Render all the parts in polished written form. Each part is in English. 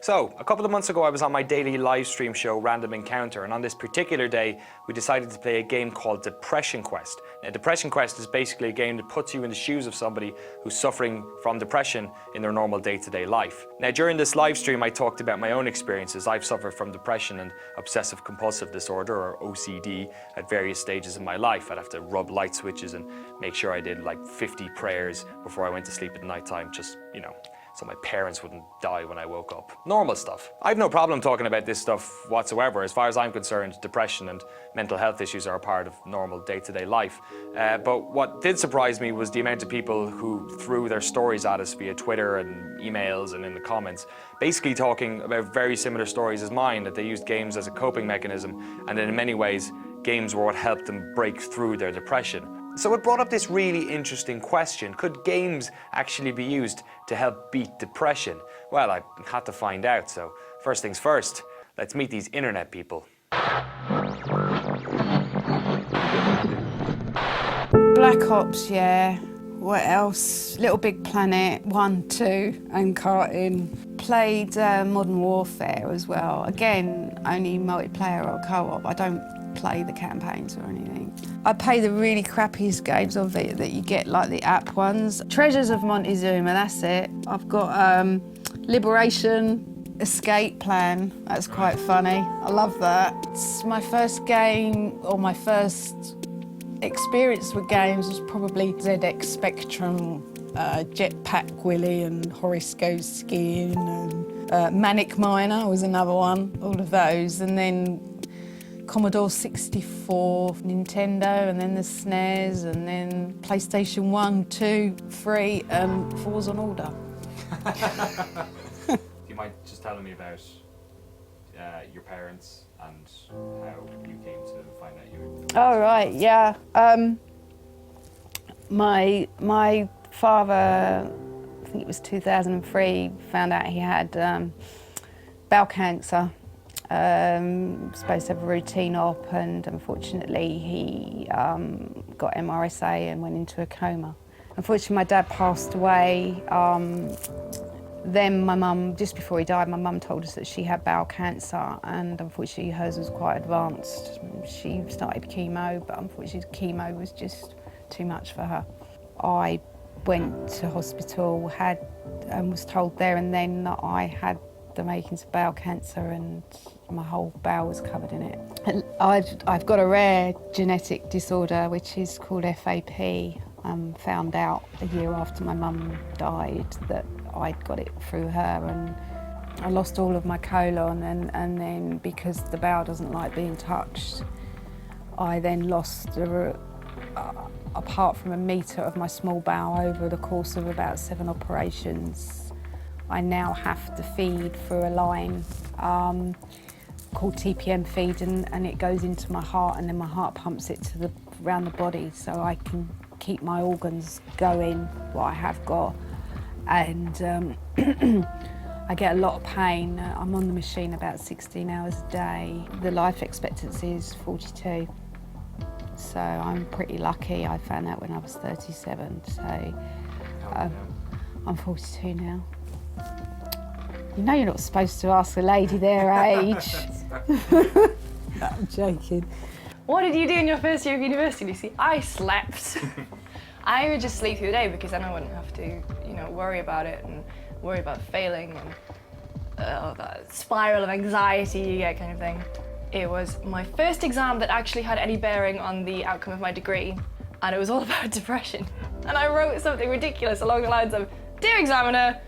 So, a couple of months ago I was on my daily live stream show Random Encounter, and on this particular day we decided to play a game called Depression Quest. Now, Depression Quest is basically a game that puts you in the shoes of somebody who's suffering from depression in their normal day-to-day life. Now, during this live stream I talked about my own experiences. I've suffered from depression and obsessive compulsive disorder, or OCD, at various stages in my life. I'd have to rub light switches and make sure I did like 50 prayers before I went to sleep at night time, just, you know, so my parents wouldn't die when I woke up. Normal stuff. I have no problem talking about this stuff whatsoever. As far as I'm concerned, depression and mental health issues are a part of normal day-to-day life. But what did surprise me was the amount of people who threw their stories at us via Twitter and emails and in the comments, basically talking about very similar stories as mine, that they used games as a coping mechanism, and that in many ways, games were what helped them break through their depression. So it brought up this really interesting question: could games actually be used to help beat depression? Well, I had to find out, so first things first, let's meet these internet people. Black Ops, yeah. What else? Little Big Planet, 1, 2, and karting. Played Modern Warfare as well. Again, only multiplayer or co-op. I don't play the campaigns or anything. I play the really crappiest games on Vita that you get, like the app ones. Treasures of Montezuma, that's it. I've got Liberation, Escape Plan. That's quite funny. I love that. It's my first game, or my first experience with games was probably ZX Spectrum, Jetpack Willy and Horace Goes Skiing, and Manic Miner was another one, all of those. And then Commodore 64, Nintendo, and then the SNES, and then PlayStation 1, 2, 3, and 4's on order. You might just tell me about your parents and how you came to find out you were depressed. Oh, right, yeah. My father, I think it was 2003, found out he had bowel cancer. Supposed to have a routine op, and unfortunately he got MRSA and went into a coma. Unfortunately, my dad passed away. Then my mum, just before he died, my mum told us that she had bowel cancer, and unfortunately hers was quite advanced. She started chemo, but unfortunately chemo was just too much for her. I went to hospital, and was told there and then that I had the makings of bowel cancer, and my whole bowel was covered in it. And I've got a rare genetic disorder which is called FAP. Found out a year after my mum died that I'd got it through her, and I lost all of my colon, and then because the bowel doesn't like being touched, I then lost apart from 1 metre of my small bowel over the course of about 7 operations. I now have to feed through a line called TPM feed, and it goes into my heart, and then my heart pumps it to around the body, so I can keep my organs going, what I have got. And I get a lot of pain. I'm on the machine about 16 hours a day. The life expectancy is 42. So I'm pretty lucky. I found out when I was 37, so I'm 42 now. You know you're not supposed to ask a lady their age. No, I'm joking. What did you do in your first year of university, Lucy? I slept. I would just sleep through the day because then I wouldn't have to, you know, worry about it and worry about failing and that spiral of anxiety you get, kind of thing. It was my first exam that actually had any bearing on the outcome of my degree, and it was all about depression. And I wrote something ridiculous along the lines of, "Dear examiner,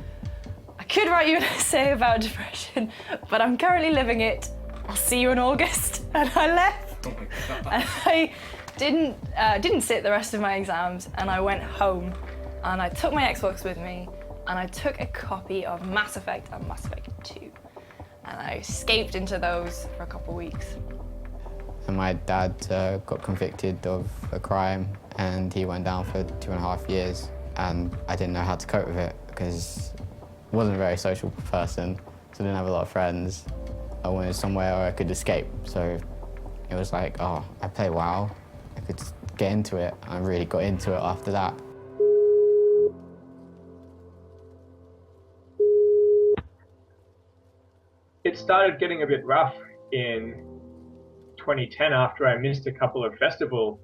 I could write you an essay about depression, but I'm currently living it. I'll see you in August." And I left. Oh my God. And I didn't sit the rest of my exams, and I went home, and I took my Xbox with me, and I took a copy of Mass Effect and Mass Effect 2, and I escaped into those for a couple of weeks. So my dad got convicted of a crime, and he went down for 2.5 years, and I didn't know how to cope with it because I wasn't a very social person, so I didn't have a lot of friends. I wanted somewhere where I could escape, so it was like, oh, I play WoW, I could get into it. I really got into it after that. It started getting a bit rough in 2010 after I missed a couple of festival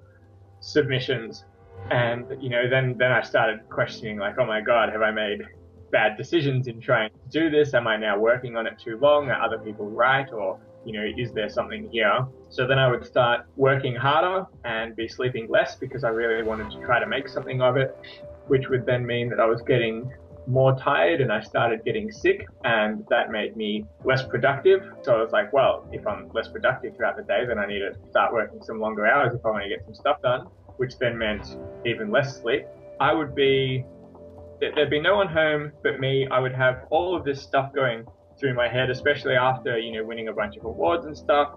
submissions. And, then I started questioning, like, oh my God, have I made bad decisions in trying to do this? Am I now working on it too long? Are other people right? Or, is there something here? So then I would start working harder and be sleeping less because I really wanted to try to make something of it, which would then mean that I was getting more tired and I started getting sick, and that made me less productive. So I was like, well, if I'm less productive throughout the day, then I need to start working some longer hours if I want to get some stuff done, which then meant even less sleep. There'd be no one home but me. I would have all of this stuff going through my head, especially after, winning a bunch of awards and stuff.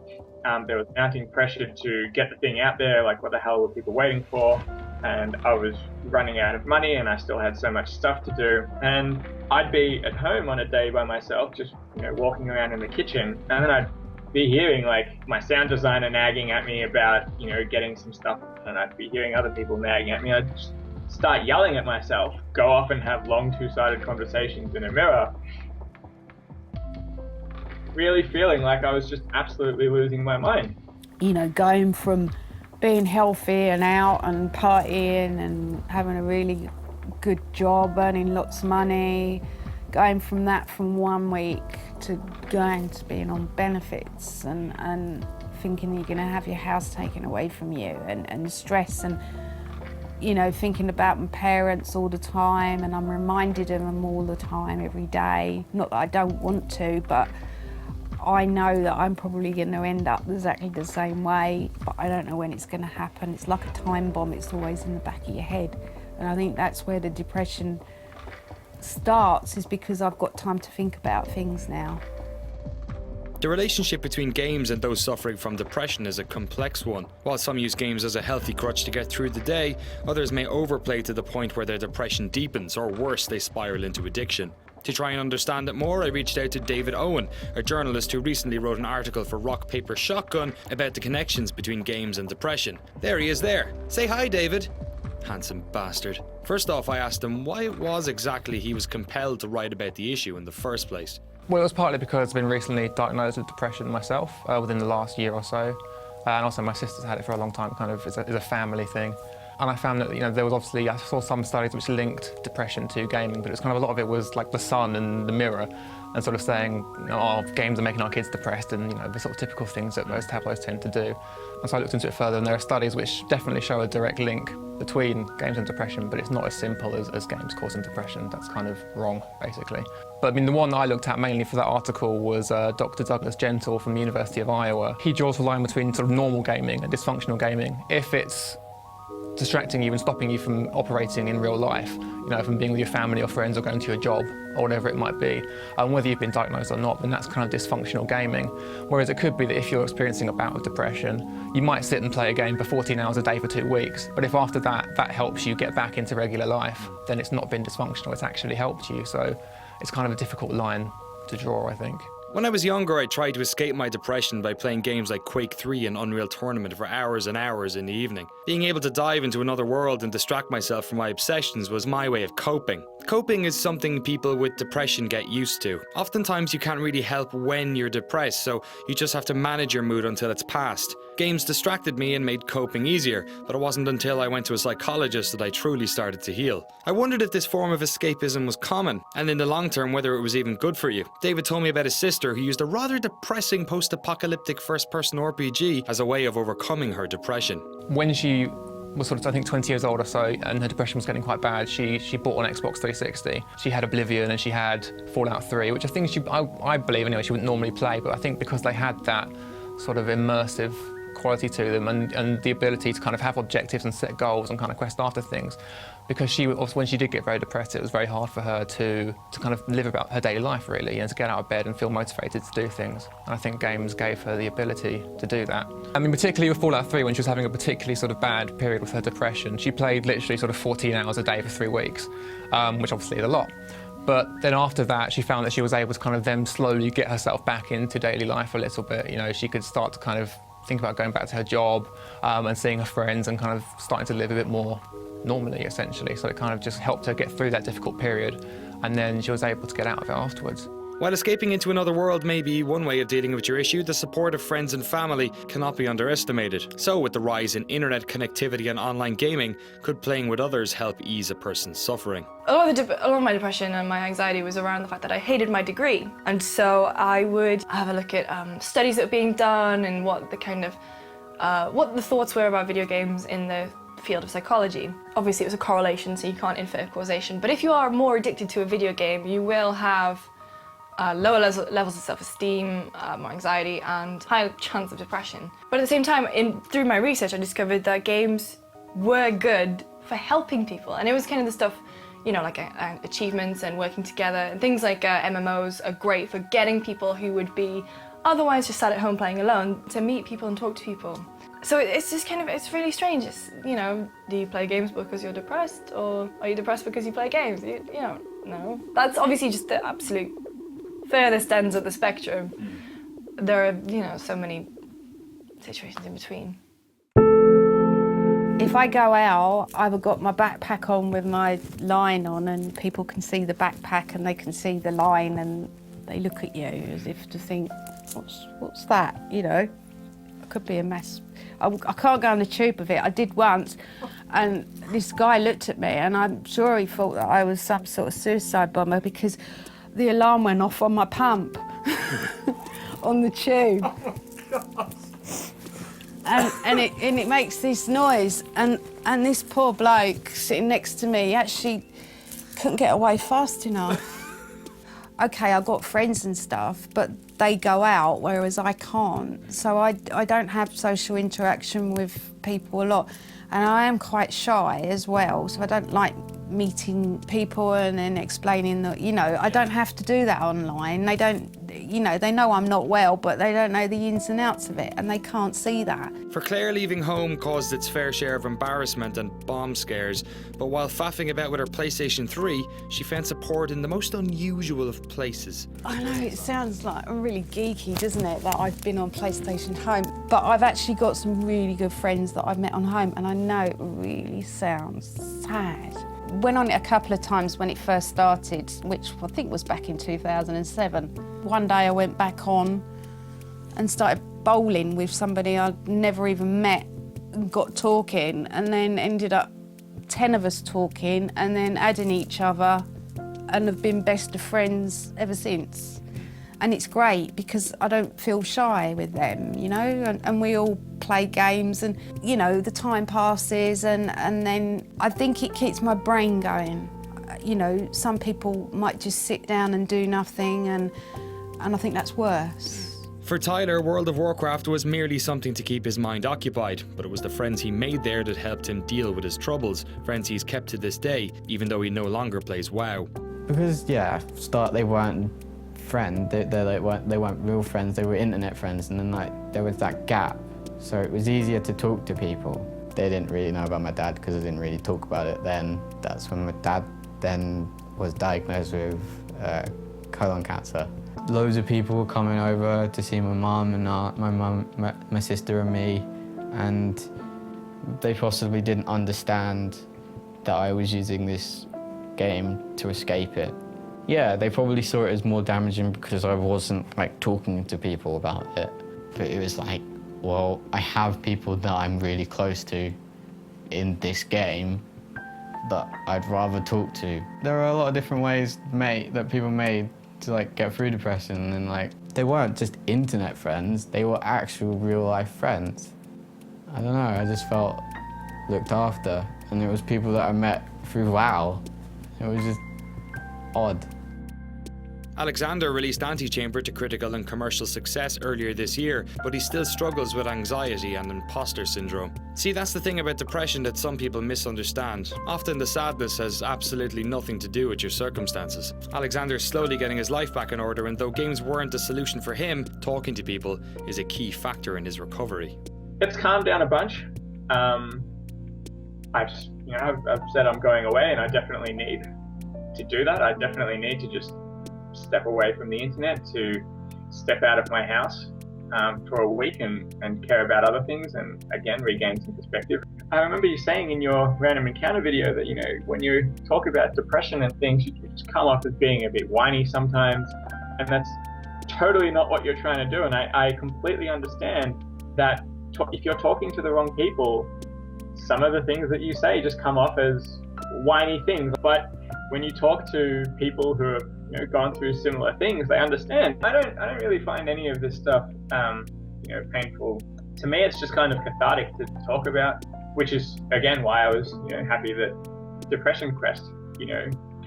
There was mounting pressure to get the thing out there, like what the hell were people waiting for? And I was running out of money and I still had so much stuff to do. And I'd be at home on a day by myself, just, walking around in the kitchen. And then I'd be hearing like my sound designer nagging at me about, getting some stuff. And I'd be hearing other people nagging at me. I'd just start yelling at myself, go off and have long two-sided conversations in a mirror. Really feeling like I was just absolutely losing my mind. Going from being healthy and out and partying and having a really good job, earning lots of money, going from that from 1 week to going to being on benefits and thinking you're going to have your house taken away from you and stress and, thinking about my parents all the time, and I'm reminded of them all the time, every day. Not that I don't want to, but I know that I'm probably going to end up exactly the same way, but I don't know when it's going to happen. It's like a time bomb, it's always in the back of your head. And I think that's where the depression starts, is because I've got time to think about things now. The relationship between games and those suffering from depression is a complex one. While some use games as a healthy crutch to get through the day, others may overplay to the point where their depression deepens, or worse, they spiral into addiction. To try and understand it more, I reached out to David Owen, a journalist who recently wrote an article for Rock Paper Shotgun about the connections between games and depression. There he is there. Say hi, David. Handsome bastard. First off, I asked him why it was exactly he was compelled to write about the issue in the first place. Well, it was partly because I've been recently diagnosed with depression myself within the last year or so. And also my sister's had it for a long time, kind of as a family thing. And I found that, there was obviously, I saw some studies which linked depression to gaming, but it was kind of a lot of it was like the sun and the mirror and sort of saying, oh, games are making our kids depressed and, the sort of typical things that most tabloids tend to do. And so I looked into it further, and there are studies which definitely show a direct link between games and depression, but it's not as simple as games causing depression. That's kind of wrong, basically. But the one I looked at mainly for that article was Dr. Douglas Gentle from the University of Iowa. He draws the line between sort of normal gaming and dysfunctional gaming. If it's distracting you and stopping you from operating in real life, from being with your family or friends or going to your job or whatever it might be, and whether you've been diagnosed or not, then that's kind of dysfunctional gaming. Whereas it could be that if you're experiencing a bout of depression, you might sit and play a game for 14 hours a day for 2 weeks, but if after that helps you get back into regular life, then it's not been dysfunctional, it's actually helped you. So it's kind of a difficult line to draw, I think. When I was younger, I tried to escape my depression by playing games like Quake 3 and Unreal Tournament for hours and hours in the evening. Being able to dive into another world and distract myself from my obsessions was my way of coping. Coping is something people with depression get used to. Oftentimes you can't really help when you're depressed, so you just have to manage your mood until it's passed. Games distracted me and made coping easier, but it wasn't until I went to a psychologist that I truly started to heal. I wondered if this form of escapism was common, and in the long term whether it was even good for you. David told me about his sister who used a rather depressing post-apocalyptic first-person RPG as a way of overcoming her depression. When she was sort of, I think, 20 years old or so, and her depression was getting quite bad, she bought an Xbox 360. She had Oblivion and she had Fallout 3, which I think I believe anyway, she wouldn't normally play, but I think because they had that sort of immersive quality to them and the ability to kind of have objectives and set goals and kind of quest after things, because when she did get very depressed, it was very hard for her to kind of live about her daily life, really, and to get out of bed and feel motivated to do things. And I think games gave her the ability to do that. I mean, particularly with Fallout 3, when she was having a particularly sort of bad period with her depression, she played literally sort of 14 hours a day for 3 weeks, which obviously is a lot. But then after that, she found that she was able to kind of then slowly get herself back into daily life a little bit. She could start to kind of think about going back to her job and seeing her friends and kind of starting to live a bit more normally, essentially. So it kind of just helped her get through that difficult period, and then she was able to get out of it afterwards. While escaping into another world may be one way of dealing with your issue, the support of friends and family cannot be underestimated. So, with the rise in internet connectivity and online gaming, could playing with others help ease a person's suffering? A lot of my depression and my anxiety was around the fact that I hated my degree. And so I would have a look at studies that were being done and what the kind of, what the thoughts were about video games in the field of psychology. Obviously it was a correlation, so you can't infer causation. But if you are more addicted to a video game, you will have lower levels of self-esteem, more anxiety, and higher chance of depression. But at the same time, through my research, I discovered that games were good for helping people. And it was kind of the stuff, you know, like achievements and working together, and things like MMOs are great for getting people who would be otherwise just sat at home playing alone to meet people and talk to people. So it's just kind of, it's really strange. It's, you know, do you play games because you're depressed, or are you depressed because you play games? You don't know. That's obviously just the absolute furthest ends of the spectrum. There are, you know, so many situations in between. If I go out, I've got my backpack on with my line on, and people can see the backpack and they can see the line, and they look at you as if to think, what's that, you know? It could be a mess. I can't go on the tube of it. I did once, and this guy looked at me, and I'm sure he thought that I was some sort of suicide bomber, because the alarm went off on my pump on the tube. Oh, and it makes this noise, and this poor bloke sitting next to me actually couldn't get away fast enough. Okay, I've got friends and stuff, but they go out, whereas I can't. So I don't have social interaction with people a lot. And I am quite shy as well, so I don't like meeting people and then explaining that, you know, I don't have to do that online. They don't, you know, they know I'm not well, but they don't know the ins and outs of it, and they can't see that. For Claire, leaving home caused its fair share of embarrassment and bomb scares, but while faffing about with her PlayStation 3, she found support in the most unusual of places. I know, it sounds like really geeky, doesn't it, that I've been on PlayStation Home, but I've actually got some really good friends that I've met on Home, and I know it really sounds sad. Went on it a couple of times when it first started, which I think was back in 2007. One day I went back on and started bowling with somebody I'd never even met, and got talking, and then ended up 10 of us talking and then adding each other, and have been best of friends ever since. And it's great because I don't feel shy with them, you know, and we all play games, and, you know, the time passes, and then I think it keeps my brain going. You know, some people might just sit down and do nothing, and I think that's worse. For Tyler, World of Warcraft was merely something to keep his mind occupied, but it was the friends he made there that helped him deal with his troubles, friends he's kept to this day, even though he no longer plays WoW. Because, yeah, they weren't friends, they weren't real friends, they were internet friends, and then like there was that gap, so it was easier to talk to people. They didn't really know about my dad because I didn't really talk about it then. That's when my dad then was diagnosed with colon cancer. Loads of people were coming over to see my mum and my sister and me, and they possibly didn't understand that I was using this game to escape it. Yeah, they probably saw it as more damaging because I wasn't like talking to people about it. But it was like, well, I have people that I'm really close to in this game that I'd rather talk to. There are a lot of different ways that people made to like get through depression, and like they weren't just internet friends, they were actual real life friends. I don't know, I just felt looked after, and it was people that I met through WoW. It was just odd. Alexander released Antichamber to critical and commercial success earlier this year, but he still struggles with anxiety and imposter syndrome. See, that's the thing about depression that some people misunderstand. Often the sadness has absolutely nothing to do with your circumstances. Alexander's slowly getting his life back in order, and though games weren't the solution for him, talking to people is a key factor in his recovery. It's calmed down a bunch. I've said I'm going away, and I definitely need to do that. I definitely need to just step away from the internet, to step out of my house for a week and care about other things, and again regain some perspective. I remember you saying in your random encounter video that, you know, when you talk about depression and things, you just come off as being a bit whiny sometimes. and that's totally not what you're trying to do. And I completely understand that if you're talking to the wrong people, some of the things that you say just come off as whiny things. But when you talk to people who have gone through similar things, they understand. I don't really find any of this stuff painful. To me, it's just kind of cathartic to talk about, which is again why I was happy that Depression Quest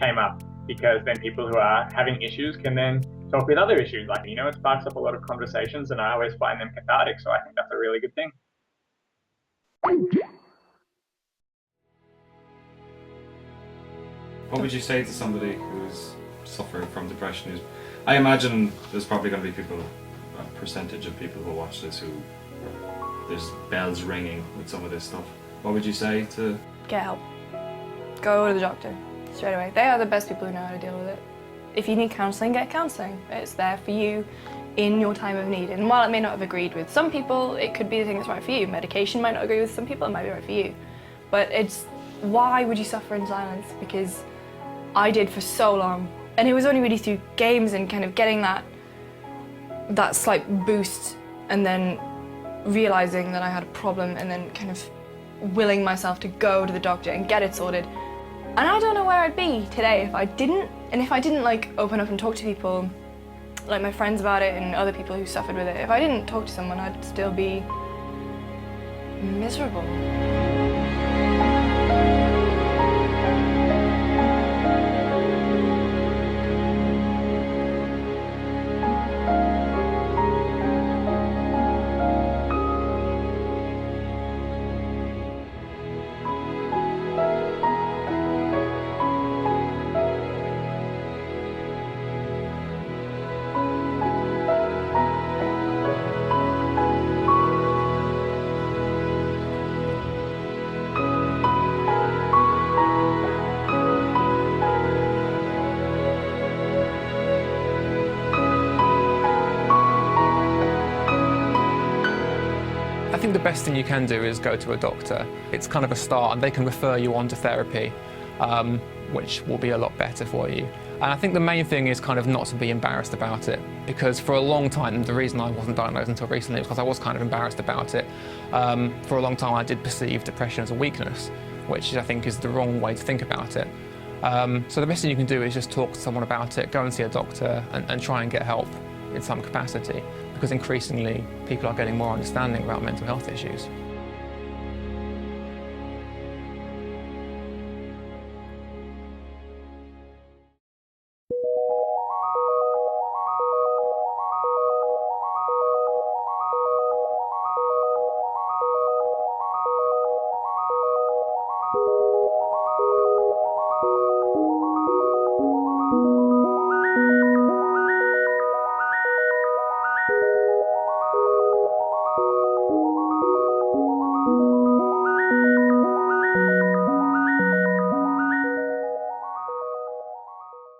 came up, because then people who are having issues can then talk with other issues. Like it sparks up a lot of conversations, and I always find them cathartic. So I think that's a really good thing. What would you say to somebody who's suffering from depression? I imagine there's probably going to be people, a percentage of people who watch this who there's bells ringing with some of this stuff. What would you say to? Get help. Go to the doctor straight away. They are the best people who know how to deal with it. If you need counselling, get counselling. It's there for you in your time of need. And while it may not have agreed with some people, it could be the thing that's right for you. Medication might not agree with some people, it might be right for you. But it's, why would you suffer in silence? Because I did for so long. And it was only really through games and kind of getting that slight boost, and then realising that I had a problem, and then kind of willing myself to go to the doctor and get it sorted. And I don't know where I'd be today if I didn't. And if I didn't open up and talk to people, like my friends about it and other people who suffered with it, if I didn't talk to someone, I'd still be miserable. I think the best thing you can do is go to a doctor. It's kind of a start, and they can refer you on to therapy, which will be a lot better for you. And I think the main thing is kind of not to be embarrassed about it, because for a long time, the reason I wasn't diagnosed until recently was because I was kind of embarrassed about it. For a long time, I did perceive depression as a weakness, which I think is the wrong way to think about it. So the best thing you can do is just talk to someone about it, go and see a doctor, and try and get help in some capacity, because increasingly people are getting more understanding about mental health issues.